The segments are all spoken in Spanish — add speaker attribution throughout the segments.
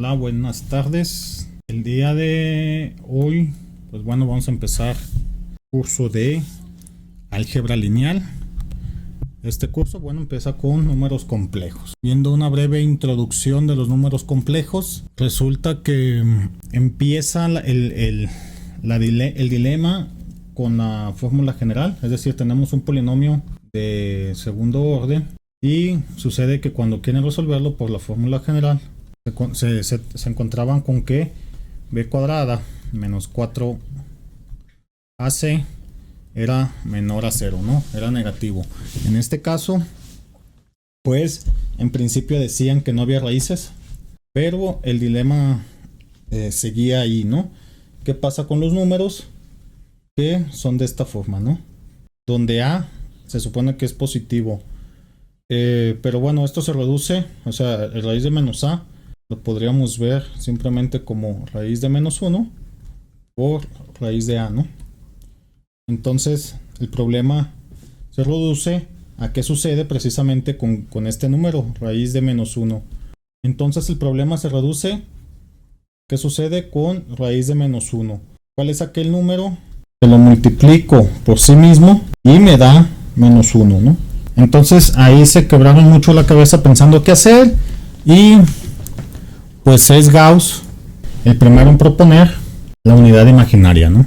Speaker 1: Hola, buenas tardes. El día de hoy, pues bueno, vamos a empezar curso de álgebra lineal. Este curso, bueno, empieza con números complejos. Viendo una breve introducción de los números complejos, resulta que empieza el dilema con la fórmula general. Es decir, tenemos un polinomio de segundo orden y sucede que cuando quieren resolverlo por la fórmula general, se encontraban con que b cuadrada menos 4ac era menor a 0, ¿no? Era negativo. En este caso, pues en principio decían que no había raíces, pero el dilema seguía ahí, ¿no? ¿Qué pasa con los números que son de esta forma, ¿no? Donde a se supone que es positivo, pero bueno, esto se reduce, o sea, el raíz de menos a lo podríamos ver simplemente como raíz de menos 1 por raíz de a, ¿no? Entonces el problema se reduce a qué sucede precisamente con este número, raíz de menos 1. Entonces el problema se reduce, ¿qué sucede con raíz de menos 1? ¿Cuál es aquel número? Que lo multiplico por sí mismo y me da menos 1, ¿no? Entonces ahí se quebraron mucho la cabeza pensando qué hacer, y pues es Gauss el primero en proponer la unidad imaginaria, ¿no?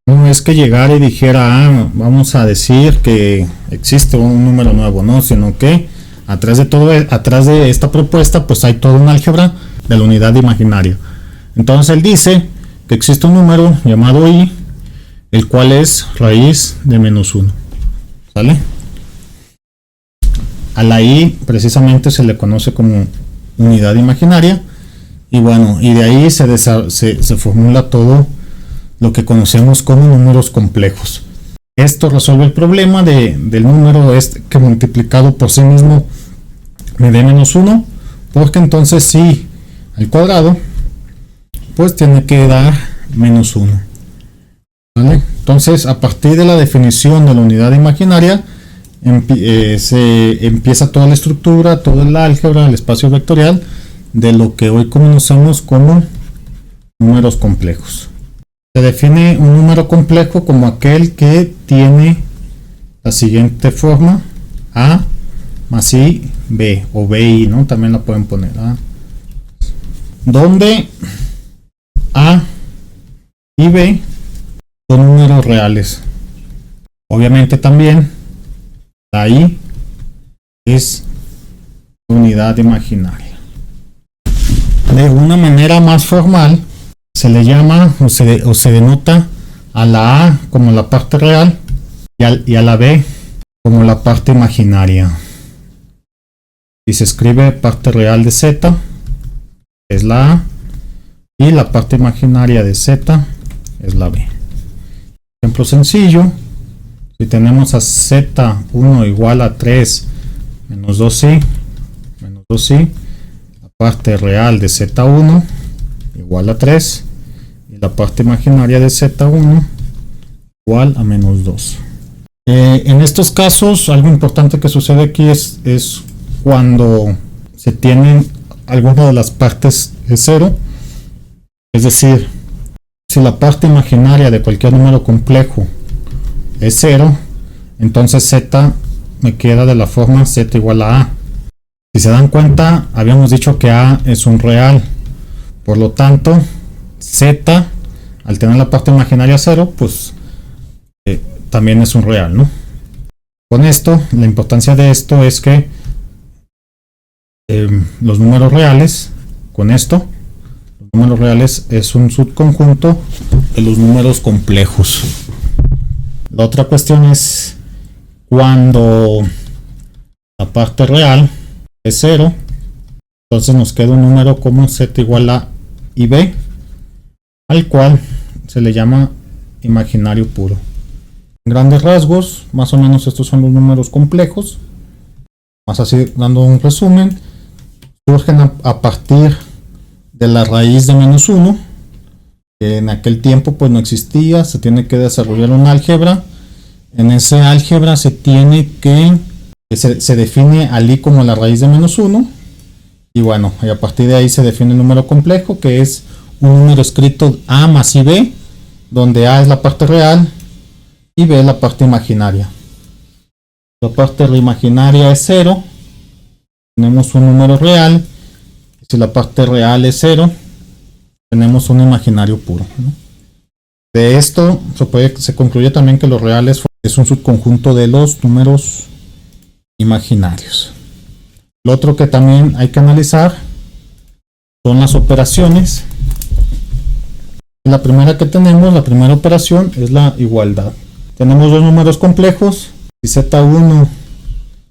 Speaker 1: No es que llegara y dijera, vamos a decir que existe un número nuevo, ¿no? Sino que atrás de esta propuesta, pues hay toda una álgebra de la unidad imaginaria. Entonces él dice que existe un número llamado i, el cual es raíz de menos 1. ¿Sale? A la i precisamente se le conoce como unidad imaginaria. Y bueno, y de ahí se formula todo lo que conocemos como números complejos. Esto resuelve el problema del número que multiplicado por sí mismo me dé menos 1, porque entonces si al cuadrado, pues tiene que dar menos 1. ¿Vale? Entonces, a partir de la definición de la unidad imaginaria, se empieza toda la estructura, toda la álgebra, el espacio vectorial de lo que hoy conocemos como números complejos. Se define un número complejo como aquel que tiene la siguiente forma: a más i, b, o bi, ¿no? También la pueden poner, donde a y b son números reales. Obviamente también la i es unidad imaginaria. De una manera más formal se le llama o se denota a la a como la parte real y a la b como la parte imaginaria. Y se escribe parte real de z, es la a, y la parte imaginaria de z es la b. Ejemplo sencillo: si tenemos a z1 igual a 3 menos 2i, la parte real de z1 igual a 3 y la parte imaginaria de z1 igual a menos 2. En estos casos, algo importante que sucede aquí es cuando se tienen alguna de las partes de 0, es decir, si la parte imaginaria de cualquier número complejo es 0, entonces z me queda de la forma z igual a a. Si se dan cuenta, habíamos dicho que a es un real, por lo tanto z, al tener la parte imaginaria 0, pues también es un real, ¿no? Con esto, la importancia de esto es que los números reales, con esto, los números reales es un subconjunto de los números complejos. La otra cuestión es cuando la parte real es 0, entonces nos queda un número como z igual a y b, al cual se le llama imaginario puro. En grandes rasgos, más o menos estos son los números complejos. Más así, dando un resumen, surgen a partir de la raíz de menos 1, que en aquel tiempo pues no existía. Se tiene que desarrollar un álgebra. En esa álgebra se define al i como la raíz de menos 1, Y bueno, y a partir de ahí se define el número complejo, que es un número escrito A más IB, donde A es la parte real y B es la parte imaginaria. La parte imaginaria es 0, tenemos un número real. Si la parte real es 0, tenemos un imaginario puro, ¿no? De esto se concluye también que los reales es un subconjunto de los números imaginarios. Lo otro que también hay que analizar son las operaciones. La primera que tenemos, la primera operación, es la igualdad. Tenemos dos números complejos. Si z1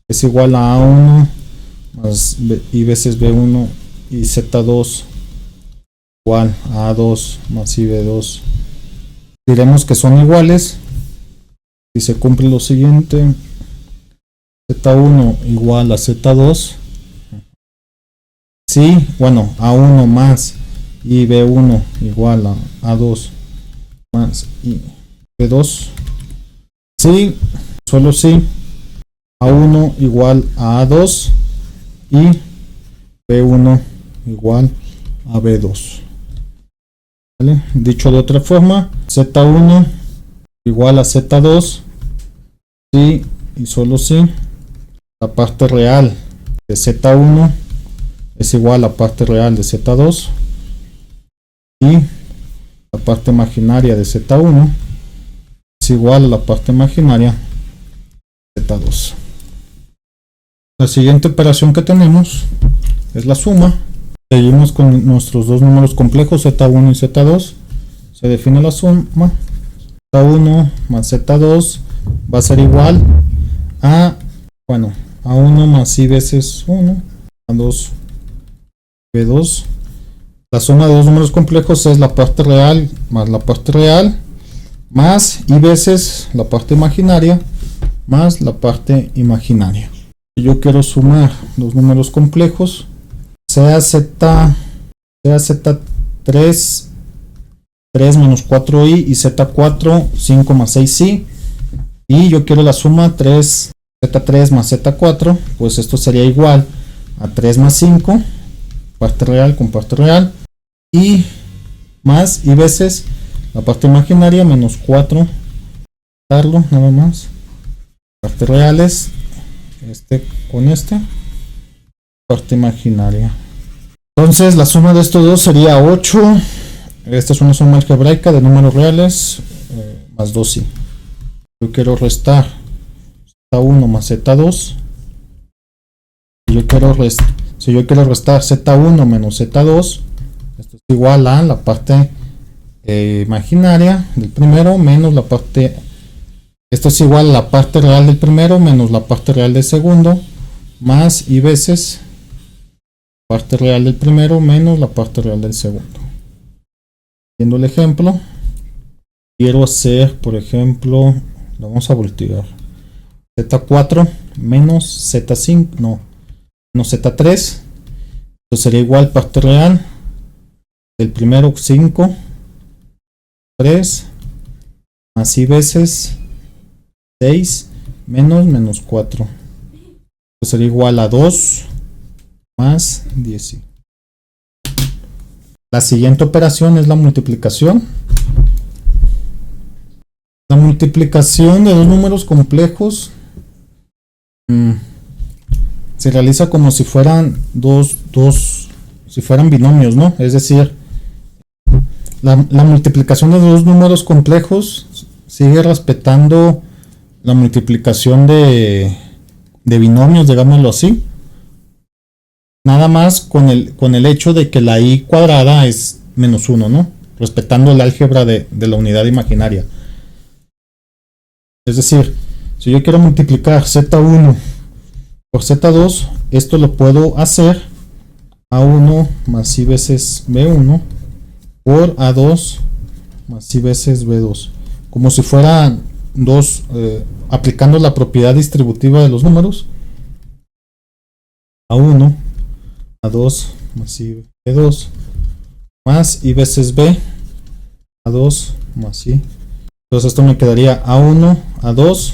Speaker 1: es igual a a1 más y veces b1 y z2 igual a a2 más ib2, diremos que son iguales si se cumple lo siguiente: z1 igual a z2. Sí, bueno, a1 más y b1 igual a a2 más y b2. Sí, solo sí, a1 igual a a2 y b1 igual a b2. ¿Vale? Dicho de otra forma, z1 igual a z2, sí y solo sí, la parte real de z1 es igual a la parte real de z2 y la parte imaginaria de z1 es igual a la parte imaginaria de z2. La siguiente operación que tenemos es la suma. Seguimos con nuestros dos números complejos z1 y z2. Se define la suma. z1 más z2 va a ser igual a, bueno, a 1 más i veces 1, a 2 b2. La suma de dos números complejos es la parte real más la parte real más i veces la parte imaginaria más la parte imaginaria. Si yo quiero sumar los números complejos, sea z3 3 menos 4i y z4 5 más 6i, y yo quiero la suma z3 más z4, pues esto sería igual a 3 más 5, parte real con parte real, y más y veces la parte imaginaria menos 4, darlo nada más, partes reales, este con este, parte imaginaria. Entonces la suma de estos dos sería 8. Esta es una suma algebraica de números reales, más 2i. Yo quiero restar z1 más z2. Si yo quiero restar z1 menos z2, esto es igual a la parte imaginaria del primero menos la parte, esto es igual a la parte real del primero menos la parte real del segundo, más y veces parte real del primero menos la parte real del segundo. Viendo el ejemplo, quiero hacer, por ejemplo, lo vamos a voltear, z4 menos z5, no, menos z3, esto sería igual parte real del primero 5, 3, más y veces 6 menos 4, esto sería igual a 2 más 10. La siguiente operación es la multiplicación. La multiplicación de dos números complejos se realiza como si fueran si fueran binomios, ¿no? Es decir, la multiplicación de dos números complejos sigue respetando la multiplicación de binomios, digámoslo así. Nada más con el hecho de que la i cuadrada es menos 1, ¿no? Respetando el álgebra de la unidad imaginaria. Es decir, si yo quiero multiplicar z1 por z2, esto lo puedo hacer a1 más i veces b1 por a2 más i veces b2. Como si fueran dos, aplicando la propiedad distributiva de los números. A1 a2 más i b2 más i veces b, a2 más i. Entonces esto me quedaría a1 a2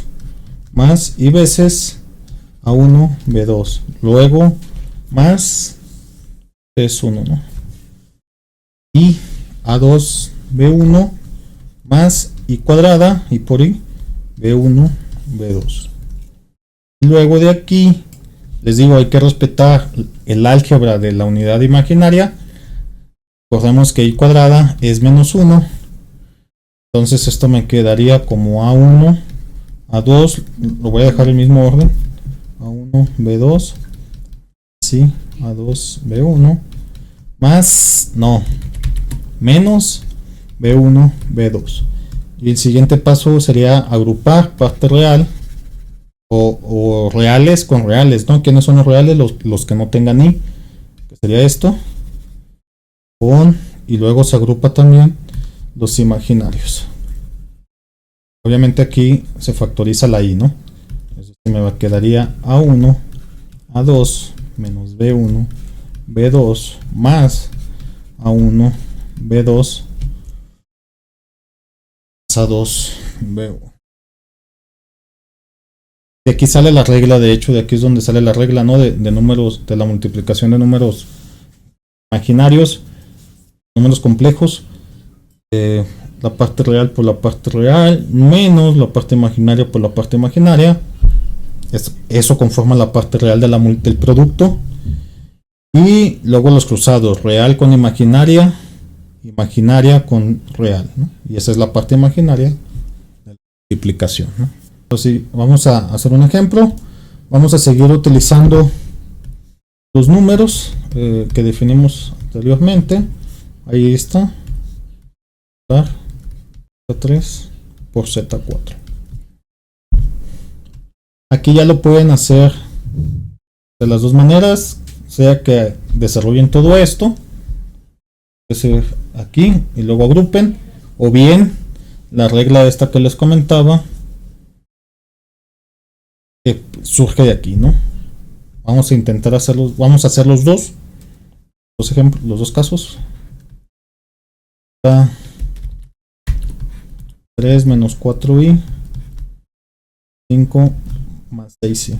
Speaker 1: más i veces a1 b2, luego más es 1, ¿no? Y A2 B1 más I cuadrada y por I B1 B2. Luego de aquí les digo, hay que respetar el álgebra de la unidad imaginaria. Recordemos que I cuadrada es menos 1. Entonces esto me quedaría como A1 A2, lo voy a dejar el mismo orden, A1 B2, sí, A2 B1 más, no, menos B1 B2. Y el siguiente paso sería agrupar parte real o reales con reales, ¿no? ¿Quiénes son los reales? Los que no tengan I, que sería esto, y luego se agrupa también los imaginarios. Obviamente aquí se factoriza la I, ¿no? Entonces me quedaría A1 A2 menos B1 B2 más A1 B2 A2 B1. De aquí sale la regla, de hecho, de aquí es donde sale la regla, ¿no? De números, de la multiplicación de números imaginarios, números complejos. La parte real por la parte real, menos la parte imaginaria por la parte imaginaria. Eso conforma la parte real del producto. Y luego los cruzados, real con imaginaria, imaginaria con real, ¿no? Y esa es la parte imaginaria de la multiplicación, ¿no? Entonces, vamos a hacer un ejemplo. Vamos a seguir utilizando los números que definimos anteriormente. Ahí está. Z3 por Z4. Aquí ya lo pueden hacer de las dos maneras, sea que desarrollen todo esto, es decir, aquí y luego agrupen, o bien la regla esta que les comentaba que surge de aquí, ¿no? Vamos a intentar hacerlos, vamos a hacer los dos ejemplos, los dos casos. 3 menos 4i 5 más 6i.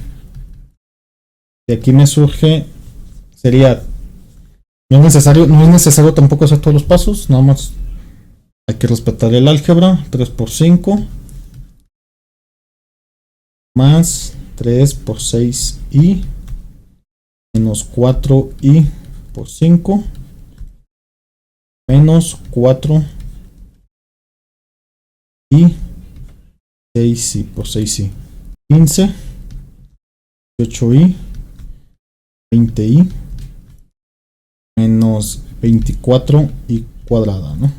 Speaker 1: Y aquí me surge, sería, no es necesario tampoco hacer todos los pasos, nada más hay que respetar el álgebra. 3 por 5 más 3 por 6i menos 4i por 5 menos 4 y 6i por 6i, 15, 18i, 20i menos 24i cuadrada, ¿no?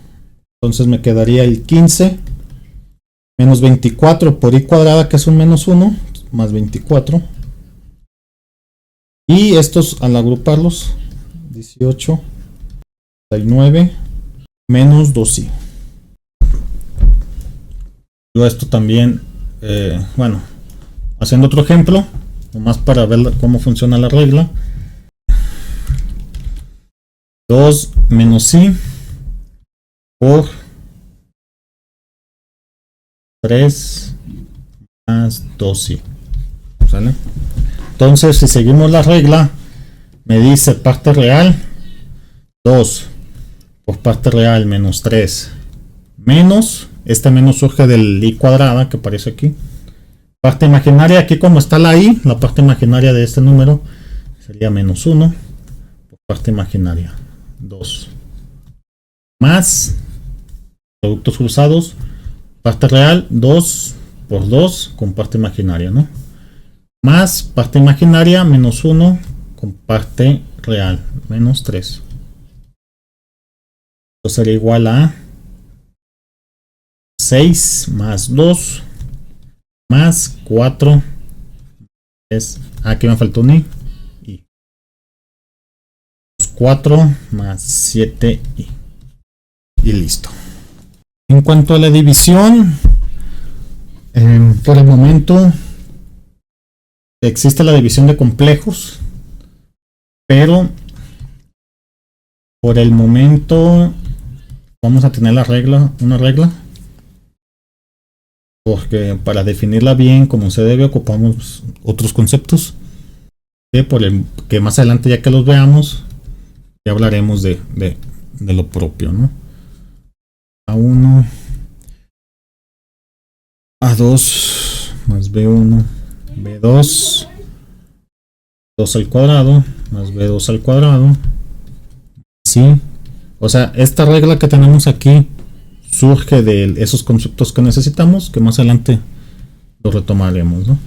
Speaker 1: Entonces me quedaría el 15 menos 24 por i cuadrada, que es un menos 1, más 24. Y estos al agruparlos, 18, 39 menos 2i. Yo esto también, bueno, haciendo otro ejemplo, nomás para ver cómo funciona la regla. 2 menos i por 3 más 2i. ¿Sale? Entonces, si seguimos la regla, me dice parte real 2 por parte real menos 3 menos, este menos surge del i cuadrada que aparece aquí. Parte imaginaria, aquí como está la i, la parte imaginaria de este número sería menos 1 por parte imaginaria 2 más productos cruzados, parte real 2 por 2 con parte imaginaria, ¿no? Más parte imaginaria menos 1 con parte real menos 3. Esto sería igual a 6 más 2 más 4 es, aquí me faltó un i, 4 más 7i y listo. En cuanto a la división, por el momento existe la división de complejos, pero por el momento vamos a tener una regla, porque para definirla bien como se debe ocupamos otros conceptos que más adelante, ya que los veamos, Ya hablaremos de lo propio, ¿no? A1, A2 más B1, B2, 2 al cuadrado más B2 al cuadrado. Sí. O sea, esta regla que tenemos aquí surge de esos conceptos que necesitamos, que más adelante lo retomaremos, ¿no?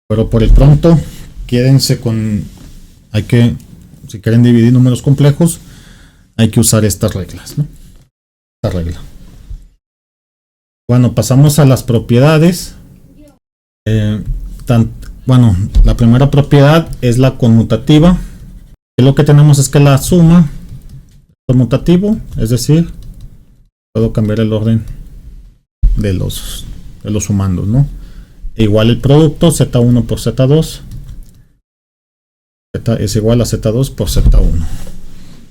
Speaker 1: Pero por el pronto, quédense con... Hay que, si quieren dividir números complejos, hay que usar estas reglas, ¿no? Esta regla. Bueno, pasamos a las propiedades. Bueno, la primera propiedad es la conmutativa. Y lo que tenemos es que la suma es conmutativo, es decir, puedo cambiar el orden de los sumandos, ¿no? E igual el producto Z1 por Z2 Z es igual a Z2 por Z1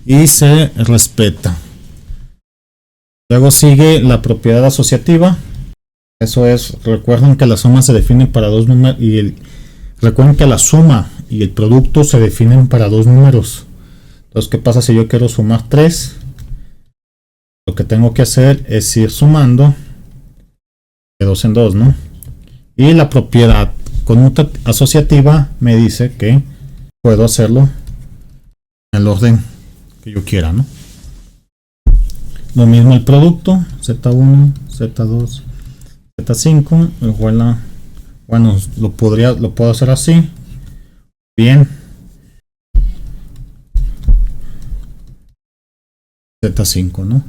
Speaker 1: y se respeta. Luego sigue la propiedad asociativa. Eso es, recuerden que la suma se define para dos números y recuerden que la suma y el producto se definen para dos números. Entonces, ¿qué pasa si yo quiero sumar 3? Lo que tengo que hacer es ir sumando de 2 en 2, ¿no? Y la propiedad asociativa me dice que puedo hacerlo en el orden que yo quiera, ¿no? Lo mismo el producto, Z1, Z2, Z5, igual a... Bueno, lo puedo hacer así. Bien. Z5, ¿no?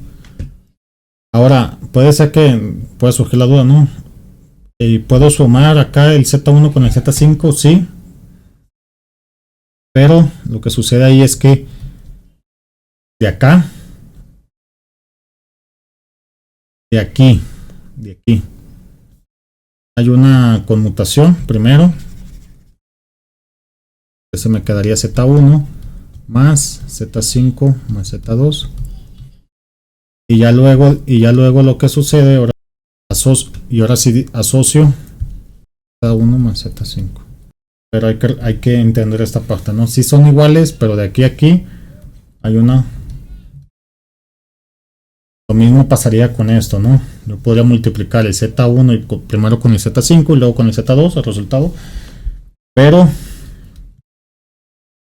Speaker 1: Ahora, puede ser que pueda surgir la duda, ¿no? ¿Y puedo sumar acá el Z1 con el Z5? Sí. Pero lo que sucede ahí es que de acá, de aquí, hay una conmutación primero. Ese me quedaría Z1 más Z5 más Z2. Y ya luego lo que sucede, ahora sí asocio Z1 más Z5. Pero hay que entender esta parte, ¿no? Sí son iguales, pero de aquí a aquí hay una... Lo mismo pasaría con esto, ¿no? Yo podría multiplicar el Z1 primero con el Z5 y luego con el Z2, el resultado. Pero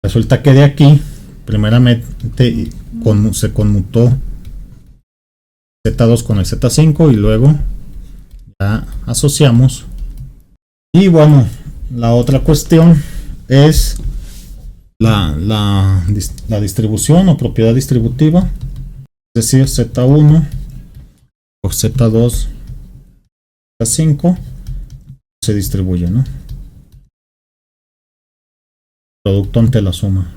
Speaker 1: resulta que de aquí, primeramente se conmutó Z2 con el Z5 y luego ya asociamos. Y bueno, la otra cuestión es la distribución o propiedad distributiva. Es decir, Z1 por Z2, Z5 se distribuye, ¿no? Producto ante la suma.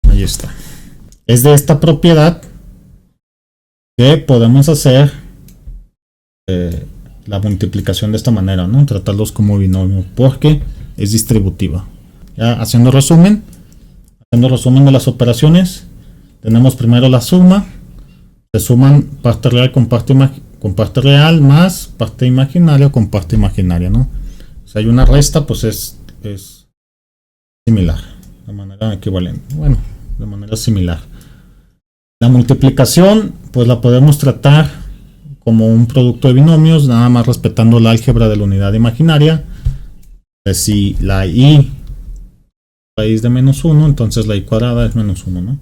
Speaker 1: Ahí está. Es de esta propiedad que podemos hacer la multiplicación de esta manera, ¿no? Tratarlos como binomio porque es distributiva. Ya haciendo resumen de las operaciones. Tenemos primero la suma, se suman parte real con parte real más parte imaginaria con parte imaginaria, ¿no? Si hay una resta, pues es similar, de manera equivalente, bueno, de manera similar. La multiplicación, pues la podemos tratar como un producto de binomios, nada más respetando la álgebra de la unidad imaginaria. Si la y es de menos 1, entonces la y cuadrada es menos 1, ¿no?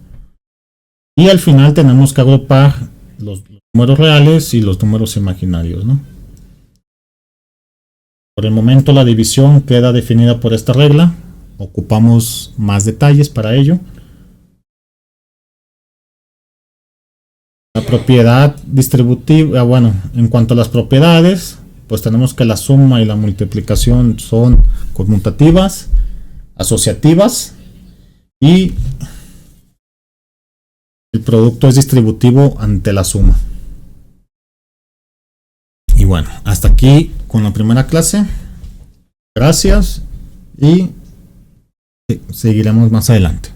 Speaker 1: Y al final tenemos que agrupar los números reales y los números imaginarios, ¿no? Por el momento la división queda definida por esta regla. Ocupamos más detalles para ello. La propiedad distributiva, bueno, en cuanto a las propiedades, pues tenemos que la suma y la multiplicación son conmutativas, asociativas y el producto es distributivo ante la suma. Y bueno, hasta aquí con la primera clase. Gracias y seguiremos más adelante.